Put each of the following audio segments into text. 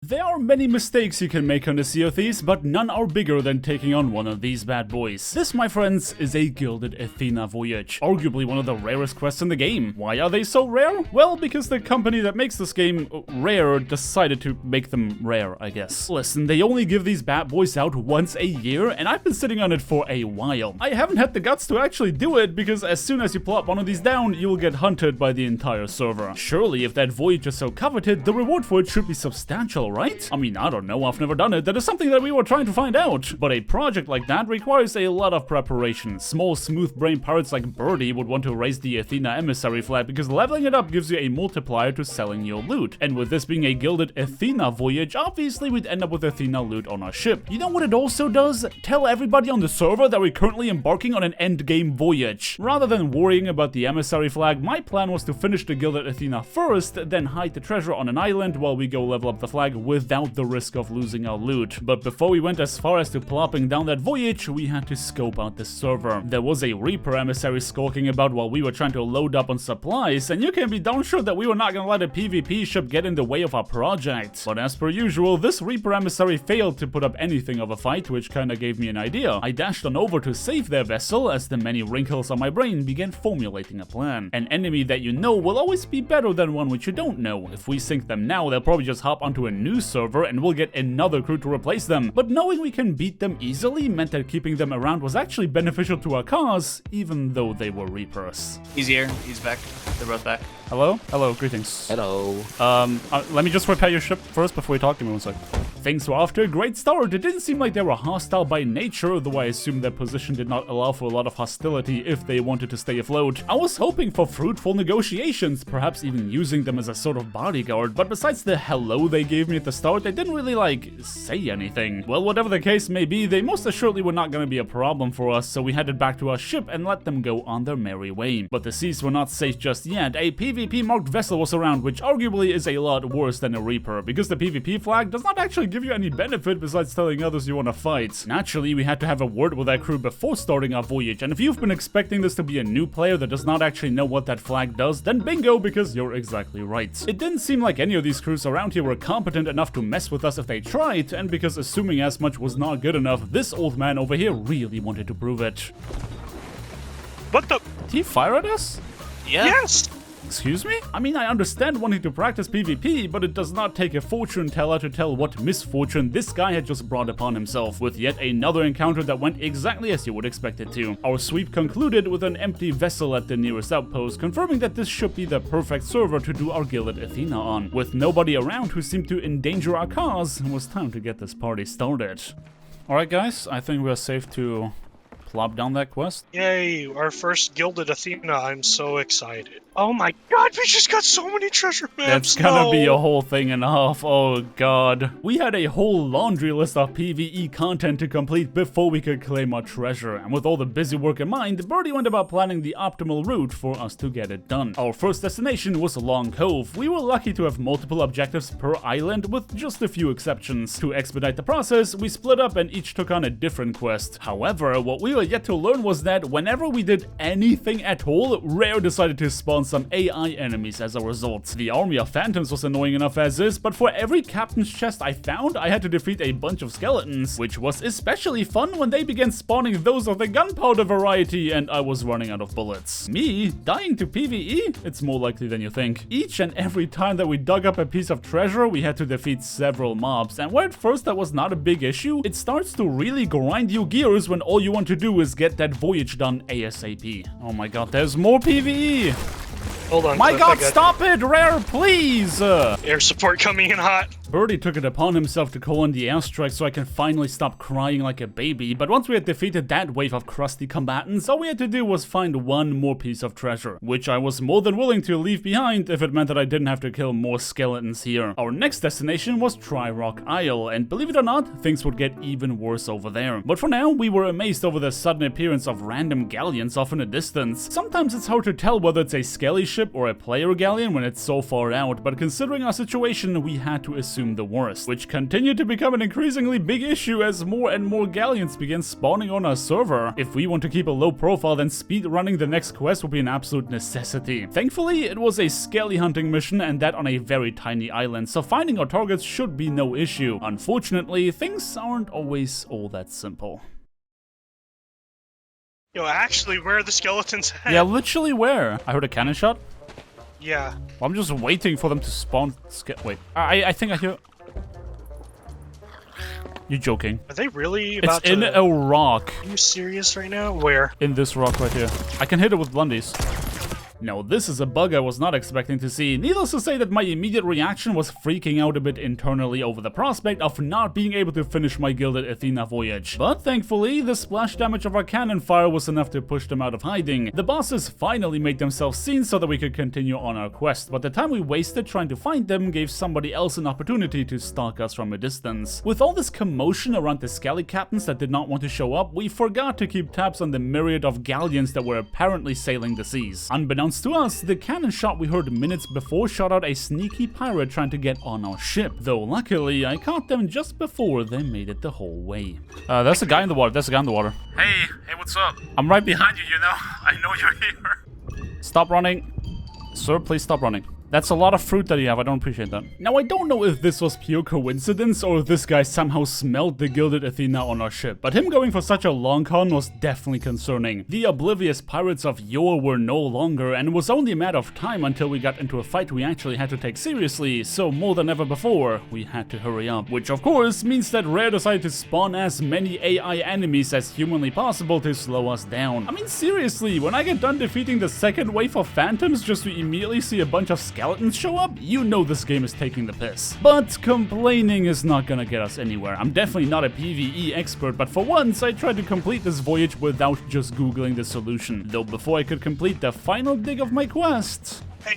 There are many mistakes you can make on the Sea of Thieves, but none are bigger than taking on one of these bad boys. This, my friends, is a Gilded Athena Voyage, arguably one of the rarest quests in the game. Why are they so rare? Well, because the company that makes this game rare decided to make them rare, I guess. Listen, they only give these bad boys out once a year, and I've been sitting on it for a while. I haven't had the guts to actually do it, because as soon as you plop one of these down, you will get hunted by the entire server. Surely, if that voyage is so coveted, the reward for it should be substantial, right? I mean, I don't know, I've never done it. That is something that we were trying to find out. But a project like that requires a lot of preparation. Small, smooth-brained pirates like Birdie would want to raise the Athena emissary flag because leveling it up gives you a multiplier to selling your loot. And with this being a Gilded Athena Voyage, obviously we'd end up with Athena loot on our ship. You know what it also does? Tell everybody on the server that we're currently embarking on an endgame voyage. Rather than worrying about the emissary flag, my plan was to finish the Gilded Athena first, then hide the treasure on an island while we go level up the flag without the risk of losing our loot. But before we went as far as to plopping down that voyage, we had to scope out the server. There was a Reaper emissary skulking about while we were trying to load up on supplies, and you can be darn sure that we were not gonna let a PvP ship get in the way of our project. But as per usual, this Reaper emissary failed to put up anything of a fight, which kinda gave me an idea. I dashed on over to save their vessel as the many wrinkles on my brain began formulating a plan. An enemy that you know will always be better than one which you don't know. If we sink them now, they'll probably just hop onto a new server and we'll get another crew to replace them. But knowing we can beat them easily meant that keeping them around was actually beneficial to our cause, even though they were Reapers. He's here. He's back. They're both back. Hello? Hello, greetings. Hello. Let me just repair your ship first before we talk to me 1 sec. Things were off to a great start. It didn't seem like they were hostile by nature, though I assumed their position did not allow for a lot of hostility if they wanted to stay afloat. I was hoping for fruitful negotiations, perhaps even using them as a sort of bodyguard, but besides the hello they gave me at the start, they didn't really, say anything. Well, whatever the case may be, they most assuredly were not going to be a problem for us, so we headed back to our ship and let them go on their merry way. But the seas were not safe just yet. A PvP-marked vessel was around, which arguably is a lot worse than a Reaper, because the PvP flag does not actually give you any benefit besides telling others you want to fight. Naturally, we had to have a word with our crew before starting our voyage, and if you've been expecting this to be a new player that does not actually know what that flag does, then bingo, because you're exactly right. It didn't seem like any of these crews around here were competent enough to mess with us if they tried, and because assuming as much was not good enough, this old man over here really wanted to prove it. What the? Did he fire at us? Yeah. Yes! Excuse me? I mean, I understand wanting to practice PvP, but it does not take a fortune teller to tell what misfortune this guy had just brought upon himself, with yet another encounter that went exactly as you would expect it to. Our sweep concluded with an empty vessel at the nearest outpost, confirming that this should be the perfect server to do our Gilded Athena on. With nobody around who seemed to endanger our cause, it was time to get this party started. Alright guys, I think we're safe to plop down that quest. Yay, our first Gilded Athena, I'm so excited. Oh my god, we just got so many treasure maps! That's gonna be a whole thing and a half, oh god. We had a whole laundry list of PvE content to complete before we could claim our treasure, and with all the busy work in mind, Birdie went about planning the optimal route for us to get it done. Our first destination was Long Cove. We were lucky to have multiple objectives per island, with just a few exceptions. To expedite the process, we split up and each took on a different quest. However, what we were yet to learn was that whenever we did anything at all, Rare decided to spawn some AI enemies as a result. The army of phantoms was annoying enough as is, but for every captain's chest I found, I had to defeat a bunch of skeletons, which was especially fun when they began spawning those of the gunpowder variety and I was running out of bullets. Me? Dying to PvE? It's more likely than you think. Each and every time that we dug up a piece of treasure, we had to defeat several mobs, and where at first that was not a big issue, it starts to really grind you gears when all you want to do is get that voyage done ASAP. Oh my god, there's more PvE! Hold on, My Cliff, god, stop it, Rare, please! Air support coming in hot. Birdie took it upon himself to call in the airstrike so I can finally stop crying like a baby, but once we had defeated that wave of crusty combatants, all we had to do was find one more piece of treasure, which I was more than willing to leave behind if it meant that I didn't have to kill more skeletons here. Our next destination was Tri-Rock Isle, and believe it or not, things would get even worse over there. But for now, we were amazed over the sudden appearance of random galleons off in the distance. Sometimes it's hard to tell whether it's a skelly ship or a player galleon when it's so far out, but considering our situation, we had to assume assumed the worst, which continued to become an increasingly big issue as more and more galleons began spawning on our server. If we want to keep a low profile, then speed running the next quest will be an absolute necessity. Thankfully, it was a skelly hunting mission, and that on a very tiny island, so finding our targets should be no issue. Unfortunately, things aren't always all that simple. Yo, actually, where are the skeletons at? Yeah, literally where? I heard a cannon shot. Yeah. Well, I'm just waiting for them to spawn. Wait, I think I hear. You're joking. Are they really about It's in a rock. Are you serious right now? Where? In this rock right here. I can hit it with blundies. Now, this is a bug I was not expecting to see. Needless to say that my immediate reaction was freaking out a bit internally over the prospect of not being able to finish my Gilded Athena Voyage. But thankfully, the splash damage of our cannon fire was enough to push them out of hiding. The bosses finally made themselves seen so that we could continue on our quest, but the time we wasted trying to find them gave somebody else an opportunity to stalk us from a distance. With all this commotion around the Scally captains that did not want to show up, we forgot to keep tabs on the myriad of galleons that were apparently sailing the seas. Unbeknownst to us, the cannon shot we heard minutes before shot out a sneaky pirate trying to get on our ship, though luckily I caught them just before they made it the whole way. There's a guy in the water, Hey, what's up? I'm right behind you, You know, I know you're here. Stop running. Sir, please stop running. That's a lot of fruit that you have, I don't appreciate that. Now, I don't know if this was pure coincidence or if this guy somehow smelled the Gilded Athena on our ship, but him going for such a long con was definitely concerning. The oblivious pirates of yore were no longer, and it was only a matter of time until we got into a fight we actually had to take seriously, so more than ever before, we had to hurry up. Which of course means that Rare decided to spawn as many AI enemies as humanly possible to slow us down. I mean, seriously, when I get done defeating the second wave of phantoms just to immediately see a bunch of skeletons show up, you know this game is taking the piss. But complaining is not gonna get us anywhere. I'm definitely not a PvE expert, but for once I tried to complete this voyage without just googling the solution. Though before I could complete the final dig of my quest... Hey,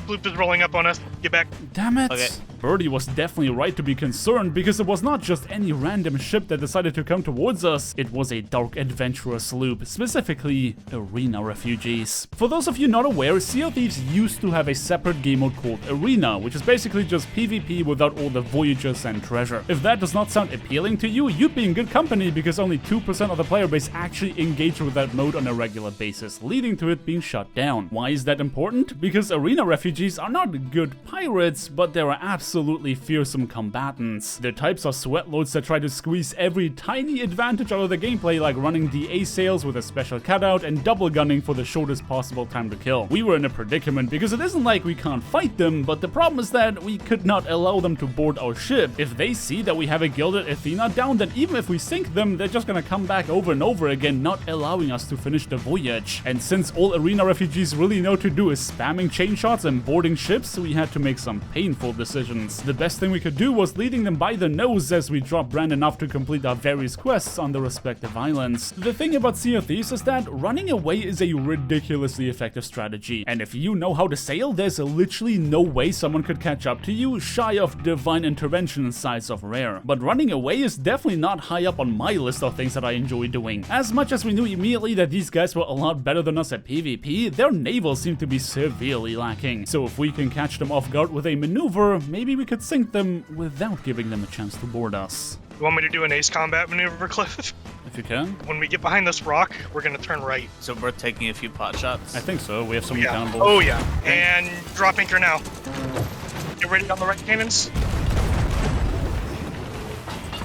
Bloop is rolling up on us. Get back. Damn it. Okay. Birdie was definitely right to be concerned, because it was not just any random ship that decided to come towards us. It was a dark adventurer sloop, specifically Arena Refugees. For those of you not aware, Sea of Thieves used to have a separate game mode called Arena, which is basically just PvP without all the voyages and treasure. If that does not sound appealing to you, you'd be in good company, because only 2% of the player base actually engage with that mode on a regular basis, leading to it being shut down. Why is that important? Because Arena Refugees are not good pirates, but they are absolutely fearsome combatants. They're types of sweatlords that try to squeeze every tiny advantage out of the gameplay, like running DA sails with a special cutout and double gunning for the shortest possible time to kill. We were in a predicament because it isn't like we can't fight them, but the problem is that we could not allow them to board our ship. If they see that we have a Gilded Athena down, then even if we sink them, they're just gonna come back over and over again, not allowing us to finish the voyage. And since all Arena Refugees really know to do is spamming chain shots and boarding ships, we had to make some painful decisions. The best thing we could do was leading them by the nose as we dropped Brandon off to complete our various quests on the respective islands. The thing about Sea of Thieves is that running away is a ridiculously effective strategy, and if you know how to sail, there's literally no way someone could catch up to you shy of divine intervention size of Rare. But running away is definitely not high up on my list of things that I enjoy doing. As much as we knew immediately that these guys were a lot better than us at PvP, their naval seemed to be severely lacking. So if we can catch them off guard with a maneuver, maybe we could sink them without giving them a chance to board us. You want me to do an ace combat maneuver, Cliff? If you can. When we get behind this rock, we're gonna turn right. So we're taking a few pot shots. I think so. We have so many Yeah. cannonballs. Oh yeah. And drop anchor now. Get ready on the right cannons.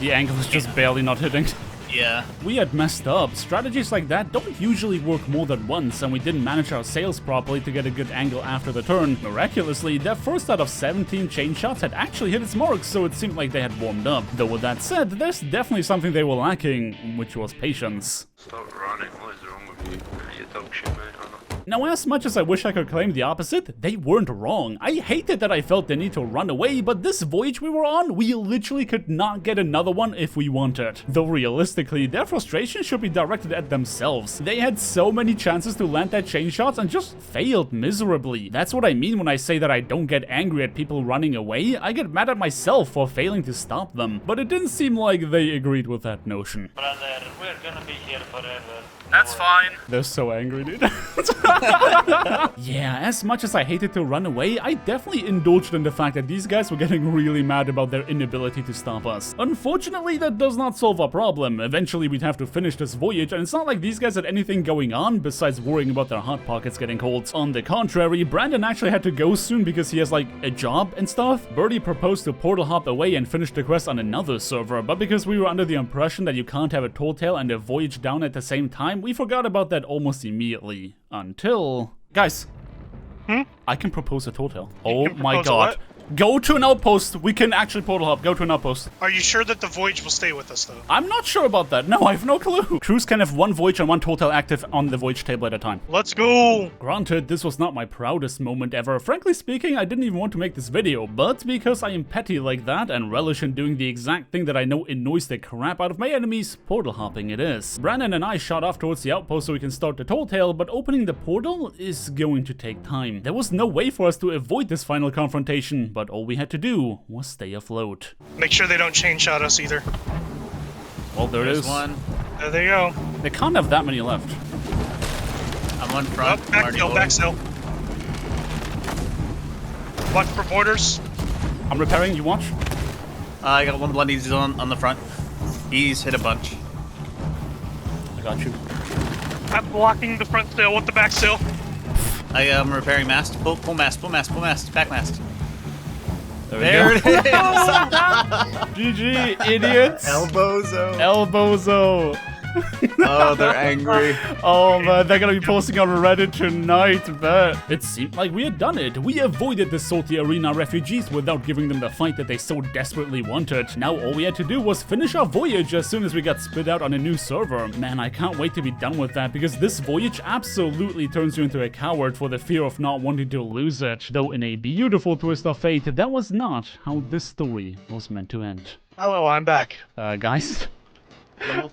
The angle is just barely not hitting. Yeah. We had messed up. Strategies like that don't usually work more than once, and we didn't manage our sails properly to get a good angle after the turn. Miraculously, their first out of 17 chain shots had actually hit its mark, so it seemed like they had warmed up. Though with that said, there's definitely something they were lacking, which was patience. Stop running, what is wrong with you? You dog shit, mate, aren't I? Now, as much as I wish I could claim the opposite, they weren't wrong. I hated that I felt the need to run away, but this voyage we were on, we literally could not get another one if we wanted. Though realistically, their frustration should be directed at themselves. They had so many chances to land their chain shots and just failed miserably. That's what I mean when I say that I don't get angry at people running away. I get mad at myself for failing to stop them. But it didn't seem like they agreed with that notion. Brother, we're gonna be here forever. That's fine. They're so angry, dude. Yeah, as much as I hated to run away, I definitely indulged in the fact that these guys were getting really mad about their inability to stop us. Unfortunately, that does not solve our problem. Eventually, we'd have to finish this voyage, and it's not like these guys had anything going on besides worrying about their hot pockets getting cold. On the contrary, Brandon actually had to go soon because he has like a job and stuff. Birdie proposed to portal hop away and finish the quest on another server, but because we were under the impression that you can't have a tall tale and a voyage down at the same time, we forgot about that almost immediately. Until... Guys. I can propose a tall tale. Oh my propose a god. what? Go to an outpost. We can actually portal hop. Go to an outpost. Are you sure that the voyage will stay with us, though? I'm not sure about that. No, I have no clue. Crews can have one voyage and one total active on the voyage table at a time. Let's go! Granted, this was not my proudest moment ever. Frankly speaking, I didn't even want to make this video, but because I am petty like that and relish in doing the exact thing that I know annoys the crap out of my enemies, portal hopping it is. Brandon and I shot off towards the outpost so we can start the tall tale, but opening the portal is going to take time. There was no way for us to avoid this final confrontation, but all we had to do was stay afloat. Make sure they don't chain shot us either. Well, There's one. There they go. They can't have that many left. I'm on front. Oh, back hill, back hill. Watch for borders. I'm repairing, you watch? I got one bloody on the front. He's hit a bunch. I got you. I'm blocking the front sail with the back sail. I am repairing mast. Pull mast, pull mast, pull mast. Back mast. There There it is! GG, idiots! Elbozo. Elbozo! Oh, they're angry. Oh man, they're gonna be posting on Reddit tonight, bet. It seemed like we had done it. We avoided the salty arena refugees without giving them the fight that they so desperately wanted. Now all we had to do was finish our voyage as soon as we got spit out on a new server. Man, I can't wait to be done with that because this voyage absolutely turns you into a coward for the fear of not wanting to lose it. Though in a beautiful twist of fate, that was not how this story was meant to end. Hello, I'm back. Guys?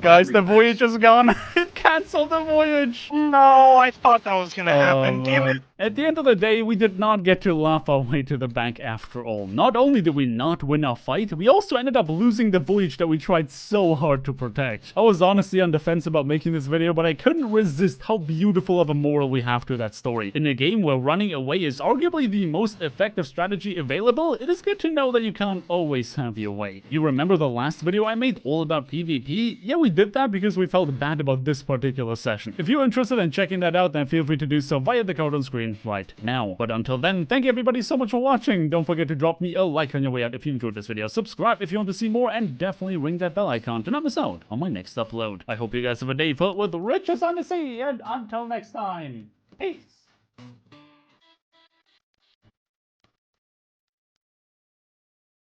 Guys, the voyage is gone. It canceled the voyage. No, I thought that was gonna happen. Damn it. At the end of the day, we did not get to laugh our way to the bank after all. Not only did we not win our fight, we also ended up losing the voyage that we tried so hard to protect. I was honestly on the fence about making this video, but I couldn't resist how beautiful of a moral we have to that story. In a game where running away is arguably the most effective strategy available, it is good to know that you can't always have your way. You remember the last video I made all about PvP? Yeah, we did that because we felt bad about this particular session. If you're interested in checking that out, then feel free to do so via the card on screen right now. But until then, thank you everybody so much for watching. Don't forget to drop me a like on your way out if you enjoyed this video. Subscribe if you want to see more, and definitely ring that bell icon to not miss out on my next upload. I hope you guys have a day filled with riches on the sea, and until next time, peace.